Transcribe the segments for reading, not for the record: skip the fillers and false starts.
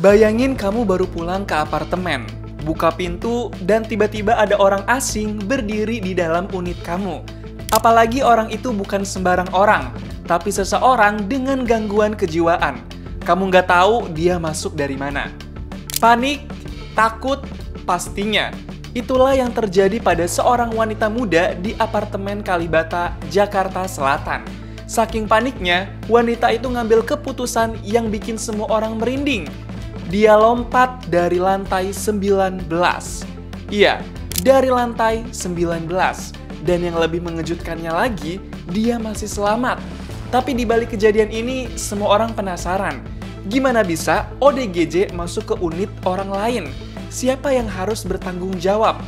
Bayangin kamu baru pulang ke apartemen, buka pintu, dan tiba-tiba ada orang asing berdiri di dalam unit kamu. Apalagi orang itu bukan sembarang orang, tapi seseorang dengan gangguan kejiwaan. Kamu nggak tahu dia masuk dari mana. Panik, takut, pastinya. Itulah yang terjadi pada seorang wanita muda di apartemen Kalibata, Jakarta Selatan. Saking paniknya, wanita itu ngambil keputusan yang bikin semua orang merinding. Dia lompat dari lantai 19. Iya, dari lantai 19. Dan yang lebih mengejutkannya lagi, dia masih selamat. Tapi di balik kejadian ini, semua orang penasaran. Gimana bisa ODGJ masuk ke unit orang lain? Siapa yang harus bertanggung jawab?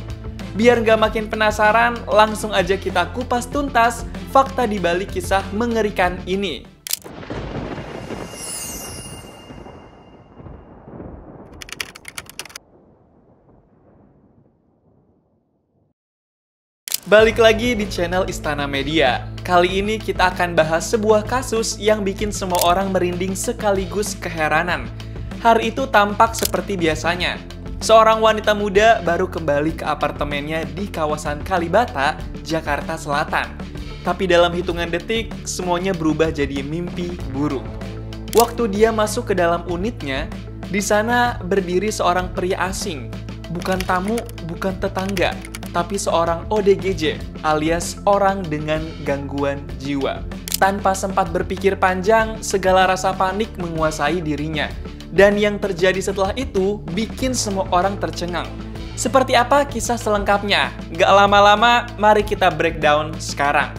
Biar nggak makin penasaran, langsung aja kita kupas tuntas fakta di balik kisah mengerikan ini. Balik lagi di channel Istana Media. Kali ini kita akan bahas sebuah kasus yang bikin semua orang merinding sekaligus keheranan. Hari itu tampak seperti biasanya. Seorang wanita muda baru kembali ke apartemennya di kawasan Kalibata, Jakarta Selatan. Tapi dalam hitungan detik, semuanya berubah jadi mimpi buruk. Waktu dia masuk ke dalam unitnya, di sana berdiri seorang pria asing. Bukan tamu, bukan tetangga, tapi seorang ODGJ alias orang dengan gangguan jiwa. Tanpa sempat berpikir panjang, segala rasa panik menguasai dirinya. Dan yang terjadi setelah itu bikin semua orang tercengang. Seperti apa kisah selengkapnya? Gak lama-lama, mari kita breakdown sekarang.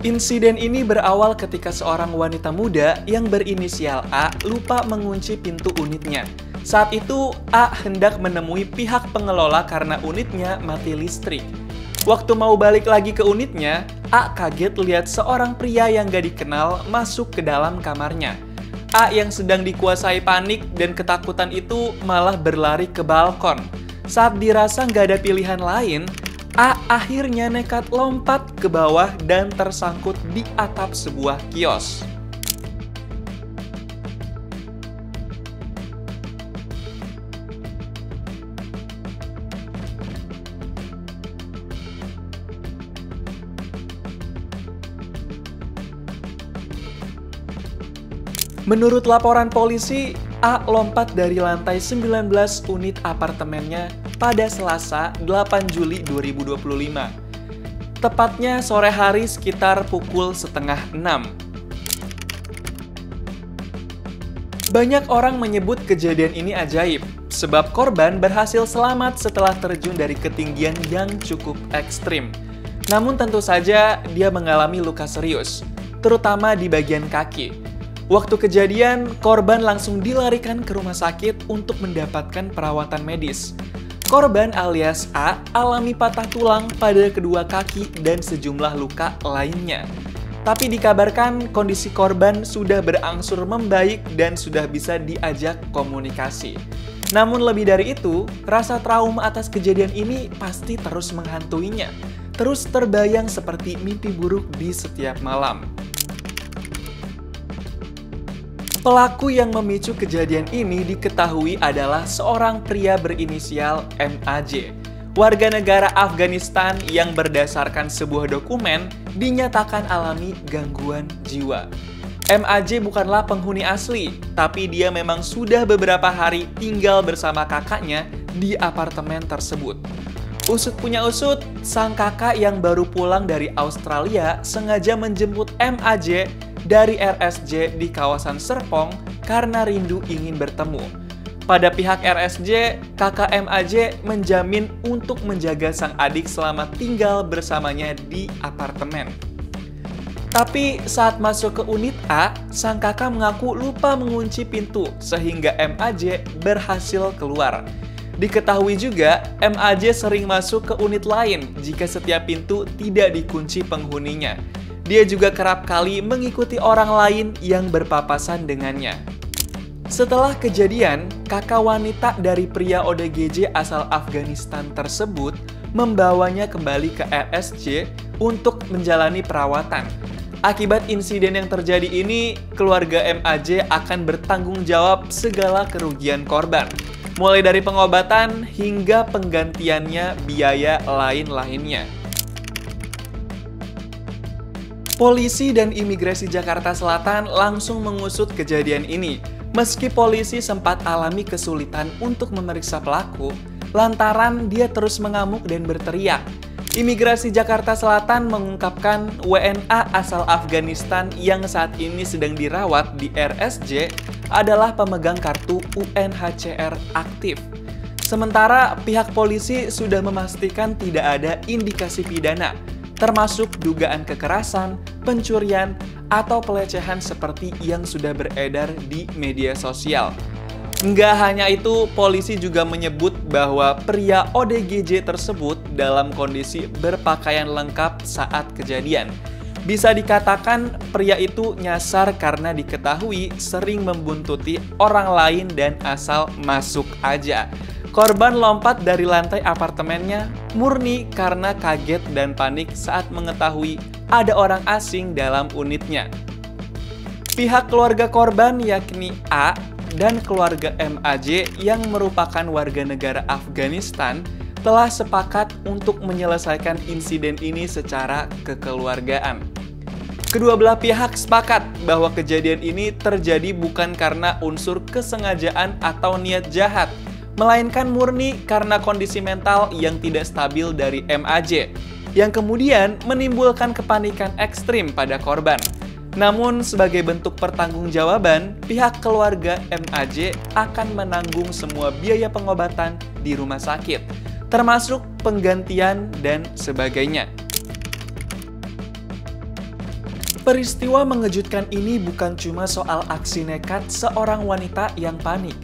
Insiden ini berawal ketika seorang wanita muda yang berinisial A lupa mengunci pintu unitnya. Saat itu, A hendak menemui pihak pengelola karena unitnya mati listrik. Waktu mau balik lagi ke unitnya, A kaget lihat seorang pria yang gak dikenal masuk ke dalam kamarnya. A yang sedang dikuasai panik dan ketakutan itu malah berlari ke balkon. Saat dirasa gak ada pilihan lain, A akhirnya nekat lompat ke bawah dan tersangkut di atap sebuah kios. Menurut laporan polisi, A lompat dari lantai 19 unit apartemennya pada Selasa 8 Juli 2025. Tepatnya sore hari sekitar pukul 5:30. Banyak orang menyebut kejadian ini ajaib, sebab korban berhasil selamat setelah terjun dari ketinggian yang cukup ekstrim. Namun tentu saja dia mengalami luka serius, terutama di bagian kaki. Waktu kejadian, korban langsung dilarikan ke rumah sakit untuk mendapatkan perawatan medis. Korban alias A alami patah tulang pada kedua kaki dan sejumlah luka lainnya. Tapi dikabarkan kondisi korban sudah berangsur membaik dan sudah bisa diajak komunikasi. Namun lebih dari itu, rasa trauma atas kejadian ini pasti terus menghantuinya. Terus terbayang seperti mimpi buruk di setiap malam. Pelaku yang memicu kejadian ini diketahui adalah seorang pria berinisial MAJ, warga negara Afghanistan yang berdasarkan sebuah dokumen dinyatakan alami gangguan jiwa. MAJ bukanlah penghuni asli, tapi dia memang sudah beberapa hari tinggal bersama kakaknya di apartemen tersebut. Usut punya usut, sang kakak yang baru pulang dari Australia sengaja menjemput MAJ dari RSJ di kawasan Serpong karena rindu ingin bertemu. Pada pihak RSJ, kakak MAJ menjamin untuk menjaga sang adik selama tinggal bersamanya di apartemen. Tapi saat masuk ke unit A, sang kakak mengaku lupa mengunci pintu sehingga MAJ berhasil keluar. Diketahui juga, MAJ sering masuk ke unit lain jika setiap pintu tidak dikunci penghuninya. Dia juga kerap kali mengikuti orang lain yang berpapasan dengannya. Setelah kejadian, kakak wanita dari pria ODGJ asal Afghanistan tersebut membawanya kembali ke RSJ untuk menjalani perawatan. Akibat insiden yang terjadi ini, keluarga MAJ akan bertanggung jawab segala kerugian korban, mulai dari pengobatan hingga penggantiannya biaya lain-lainnya. Polisi dan Imigrasi Jakarta Selatan langsung mengusut kejadian ini, meski polisi sempat alami kesulitan untuk memeriksa pelaku lantaran dia terus mengamuk dan berteriak. Imigrasi Jakarta Selatan mengungkapkan WNA asal Afghanistan yang saat ini sedang dirawat di RSJ adalah pemegang kartu UNHCR aktif. Sementara pihak polisi sudah memastikan tidak ada indikasi pidana, termasuk dugaan kekerasan, pencurian, atau pelecehan seperti yang sudah beredar di media sosial. Nggak hanya itu, polisi juga menyebut bahwa pria ODGJ tersebut dalam kondisi berpakaian lengkap saat kejadian. Bisa dikatakan pria itu nyasar karena diketahui sering membuntuti orang lain dan asal masuk aja. Korban lompat dari lantai apartemennya murni karena kaget dan panik saat mengetahui ada orang asing dalam unitnya. Pihak keluarga korban yakni A dan keluarga MAJ yang merupakan warga negara Afghanistan telah sepakat untuk menyelesaikan insiden ini secara kekeluargaan. Kedua belah pihak sepakat bahwa kejadian ini terjadi bukan karena unsur kesengajaan atau niat jahat, melainkan murni karena kondisi mental yang tidak stabil dari MAJ, yang kemudian menimbulkan kepanikan ekstrim pada korban. Namun, sebagai bentuk pertanggungjawaban, pihak keluarga MAJ akan menanggung semua biaya pengobatan di rumah sakit, termasuk penggantian dan sebagainya. Peristiwa mengejutkan ini bukan cuma soal aksi nekat seorang wanita yang panik,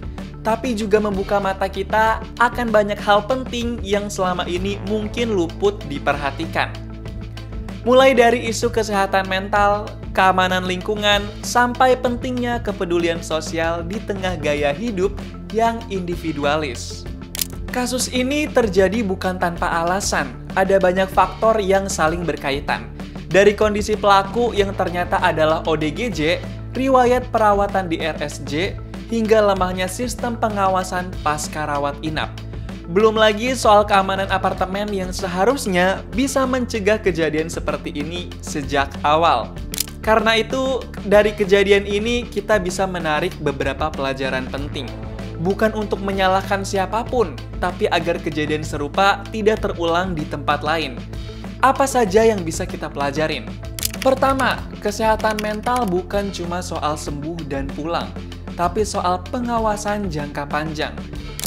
tapi juga membuka mata kita akan banyak hal penting yang selama ini mungkin luput diperhatikan. Mulai dari isu kesehatan mental, keamanan lingkungan, sampai pentingnya kepedulian sosial di tengah gaya hidup yang individualis. Kasus ini terjadi bukan tanpa alasan, ada banyak faktor yang saling berkaitan. Dari kondisi pelaku yang ternyata adalah ODGJ, riwayat perawatan di RSJ, hingga lemahnya sistem pengawasan pasca rawat inap. Belum lagi soal keamanan apartemen yang seharusnya bisa mencegah kejadian seperti ini sejak awal. Karena itu, dari kejadian ini kita bisa menarik beberapa pelajaran penting. Bukan untuk menyalahkan siapapun, tapi agar kejadian serupa tidak terulang di tempat lain. Apa saja yang bisa kita pelajarin? Pertama, kesehatan mental bukan cuma soal sembuh dan pulang, tapi soal pengawasan jangka panjang.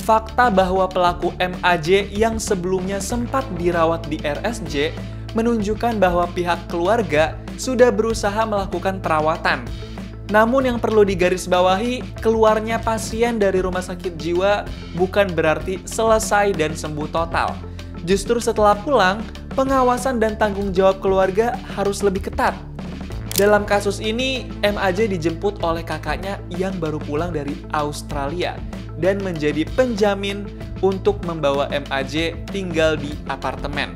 Fakta bahwa pelaku MAJ yang sebelumnya sempat dirawat di RSJ menunjukkan bahwa pihak keluarga sudah berusaha melakukan perawatan. Namun yang perlu digarisbawahi, keluarnya pasien dari rumah sakit jiwa bukan berarti selesai dan sembuh total. Justru setelah pulang, pengawasan dan tanggung jawab keluarga harus lebih ketat. Dalam kasus ini, MAJ dijemput oleh kakaknya yang baru pulang dari Australia dan menjadi penjamin untuk membawa MAJ tinggal di apartemen.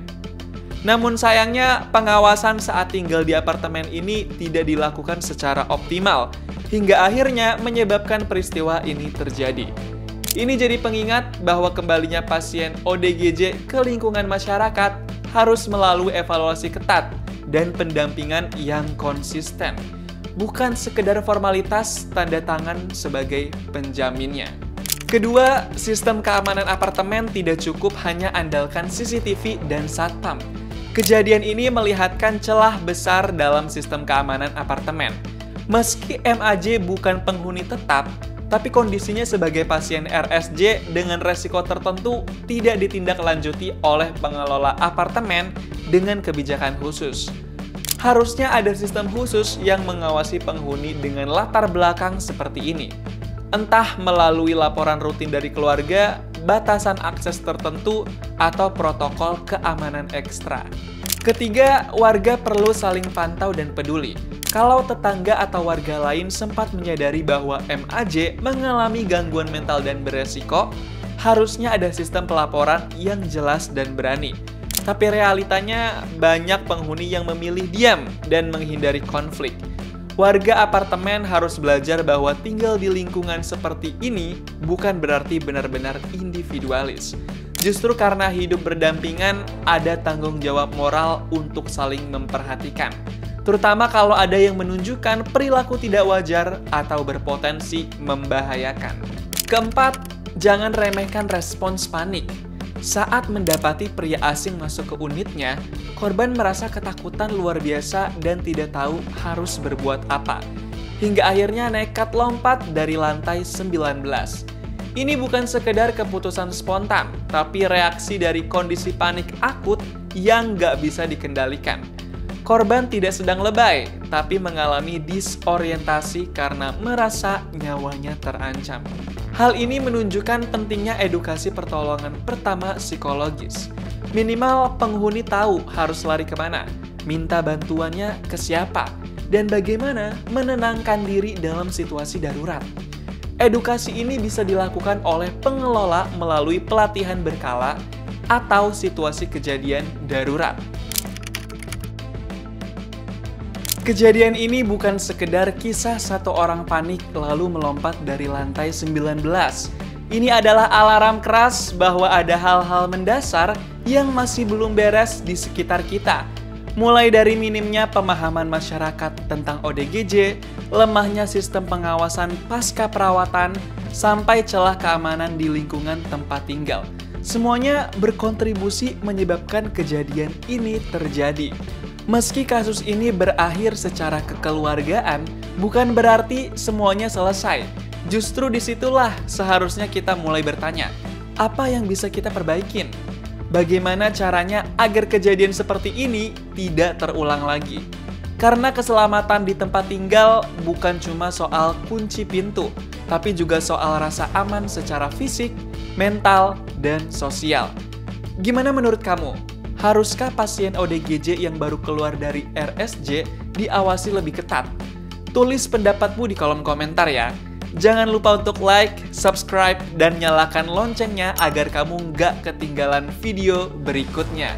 Namun sayangnya, pengawasan saat tinggal di apartemen ini tidak dilakukan secara optimal, hingga akhirnya menyebabkan peristiwa ini terjadi. Ini jadi pengingat bahwa kembalinya pasien ODGJ ke lingkungan masyarakat harus melalui evaluasi ketat dan pendampingan yang konsisten, bukan sekedar formalitas tanda tangan sebagai penjaminnya. Kedua, sistem keamanan apartemen tidak cukup hanya andalkan CCTV dan satpam. Kejadian ini melihatkan celah besar dalam sistem keamanan apartemen. Meski MAJ bukan penghuni tetap, tapi kondisinya sebagai pasien RSJ dengan resiko tertentu tidak ditindaklanjuti oleh pengelola apartemen dengan kebijakan khusus. Harusnya ada sistem khusus yang mengawasi penghuni dengan latar belakang seperti ini. Entah melalui laporan rutin dari keluarga, batasan akses tertentu, atau protokol keamanan ekstra. Ketiga, warga perlu saling pantau dan peduli. Kalau tetangga atau warga lain sempat menyadari bahwa MAJ mengalami gangguan mental dan beresiko, harusnya ada sistem pelaporan yang jelas dan berani. Tapi realitanya banyak penghuni yang memilih diam dan menghindari konflik. Warga apartemen harus belajar bahwa tinggal di lingkungan seperti ini bukan berarti benar-benar individualis. Justru karena hidup berdampingan, ada tanggung jawab moral untuk saling memperhatikan. Terutama kalau ada yang menunjukkan perilaku tidak wajar atau berpotensi membahayakan. Keempat, jangan remehkan respons panik. Saat mendapati pria asing masuk ke unitnya, korban merasa ketakutan luar biasa dan tidak tahu harus berbuat apa. Hingga akhirnya nekat lompat dari lantai 19. Ini bukan sekedar keputusan spontan, tapi reaksi dari kondisi panik akut yang nggak bisa dikendalikan. Korban tidak sedang lebay, tapi mengalami disorientasi karena merasa nyawanya terancam. Hal ini menunjukkan pentingnya edukasi pertolongan pertama psikologis. Minimal penghuni tahu harus lari kemana, minta bantuannya ke siapa, dan bagaimana menenangkan diri dalam situasi darurat. Edukasi ini bisa dilakukan oleh pengelola melalui pelatihan berkala atau situasi kejadian darurat. Kejadian ini bukan sekedar kisah satu orang panik lalu melompat dari lantai 19. Ini adalah alarm keras bahwa ada hal-hal mendasar yang masih belum beres di sekitar kita. Mulai dari minimnya pemahaman masyarakat tentang ODGJ, lemahnya sistem pengawasan pasca perawatan, sampai celah keamanan di lingkungan tempat tinggal. Semuanya berkontribusi menyebabkan kejadian ini terjadi. Meski kasus ini berakhir secara kekeluargaan, bukan berarti semuanya selesai. Justru disitulah seharusnya kita mulai bertanya, apa yang bisa kita perbaikin? Bagaimana caranya agar kejadian seperti ini tidak terulang lagi? Karena keselamatan di tempat tinggal bukan cuma soal kunci pintu, tapi juga soal rasa aman secara fisik, mental, dan sosial. Gimana menurut kamu? Haruskah pasien ODGJ yang baru keluar dari RSJ diawasi lebih ketat? Tulis pendapatmu di kolom komentar ya. Jangan lupa untuk like, subscribe, dan nyalakan loncengnya agar kamu nggak ketinggalan video berikutnya.